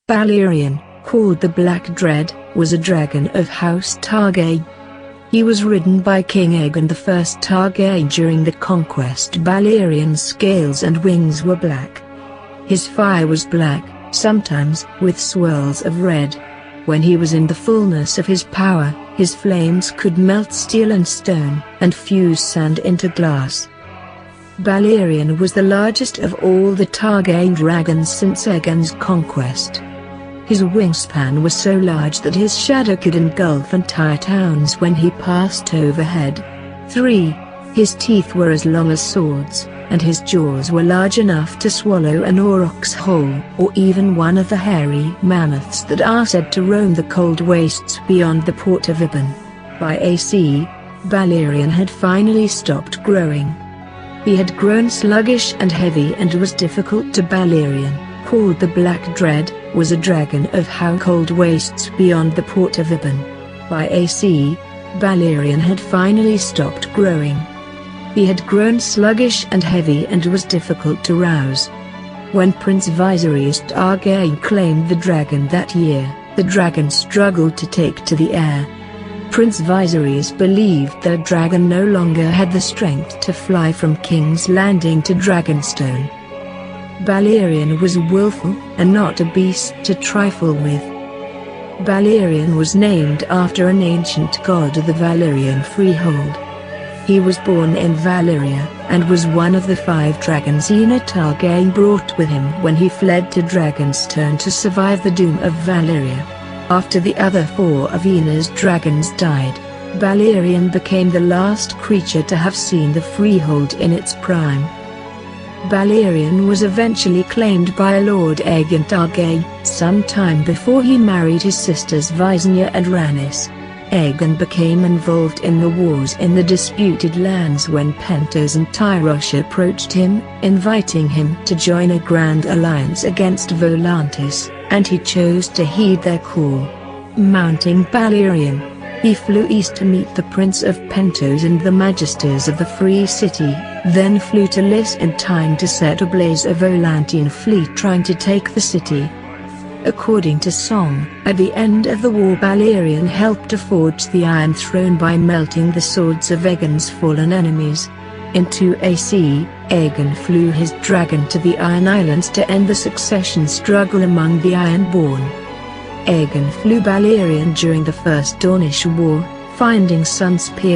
Balerion, called the Black Dread, was a dragon of House Targaryen. He was ridden by King Aegon I Targaryen during the conquest. Balerion's scales and wings were black. His fire was black, sometimes with swirls of red. When he was in the fullness of his power, his flames could melt steel and stone, and fuse sand into glass. Balerion was the largest of all the Targaryen dragons since Aegon's conquest. His wingspan was so large that his shadow could engulf entire towns when he passed overhead. 3. His teeth were as long as swords, and his jaws were large enough to swallow an aurochs whole, or even one of the hairy mammoths that are said to roam the cold wastes beyond the port of Ibn. By AC, Balerion had finally stopped growing. He had grown sluggish and heavy and was difficult to. Balerion, called the Black Dread, was a dragon of how cold wastes beyond the port of Ibn. By AC, Balerion had finally stopped growing. He had grown sluggish and heavy and was difficult to rouse. When Prince Viserys Targaryen claimed the dragon that year, the dragon struggled to take to the air. Prince Viserys believed the dragon no longer had the strength to fly from King's Landing to Dragonstone. Balerion was willful, and not a beast to trifle with. Balerion was named after an ancient god of the Valerian freehold. He was born in Valeria, and was one of the 5 dragons Aegon Targaryen brought with him when he fled to Dragonstone to survive the doom of Valeria. After the other 4 of Aegon's dragons died, Balerion became the last creature to have seen the freehold in its prime. Balerion was eventually claimed by Lord Aegon Targaryen, some time before he married his sisters Visenya and Rhaenys. Aegon became involved in the wars in the disputed lands when Pentos and Tyrosh approached him, inviting him to join a grand alliance against Volantis, and he chose to heed their call. Mounting Balerion, he flew east to meet the Prince of Pentos and the Magisters of the Free City, then flew to Lys in time to set ablaze a Volantian fleet trying to take the city. According to song, at the end of the war Balerion helped to forge the Iron Throne by melting the swords of Aegon's fallen enemies. In 2 AC, Aegon flew his dragon to the Iron Islands to end the succession struggle among the Ironborn. Aegon flew Balerion during the First Dornish War, finding Sunspear